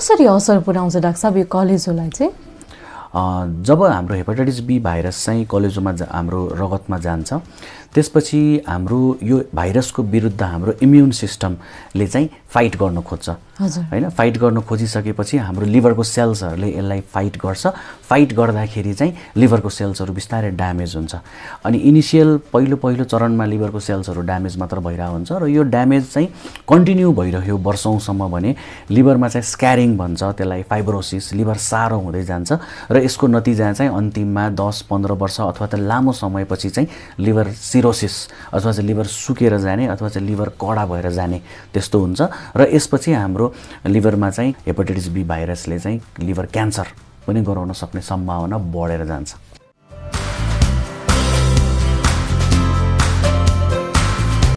कसरी असर पुर्याउँछ डाक्टर साहब यो कलेजोलाई चाहिँ? जब हाम्रो हेपाटाइटिस बी भाइरस चाहिँ कलेजोमा हाम्रो रगतमा जान्छ त्यसपछि हाम्रो यो भाइरसको विरुद्ध हाम्रो इम्युन सिस्टमले चाहिँ फाइट गर्न खोज्छ हैन। फाइट गर्न खोजिसकेपछि हाम्रो लिभरको सेल्सहरूले यसलाई फाइट गर्छ। फाइट गर्दाखेरि चाहिँ लिभरको सेल्सहरू बिस्तारै ड्यामेज हुन्छ अनि इनिसियल पहिलो चरणमा लिभरको सेल्सहरू ड्यामेज मात्र भइरहेको हुन्छ र यो ड्यामेज चाहिँ कन्टिन्यू भइरह्यो वर्षौंसम्म भने लिभरमा चाहिँ स्क्यारिङ भन्छ त्यसलाई, फाइब्रोसिस, लिभर सारो हुँदै जान्छ र यसको नतिजा चाहिँ अन्तिममा 10-15 वर्ष अथवा त लामो समयपछि चाहिँ लिभर सिरोसिस अथवा चाहिँ लिभर सुकेर जाने अथवा चाहिँ लिभर कडा भएर जाने त्यस्तो हुन्छ र यसपछि हाम्रो लिभरमा चाहिँ हेपाटाइटिस बी भाइरसले चाहिँ लिभर क्यान्सर पनि गराउन सक्ने सम्भावना बढेर जान्छ।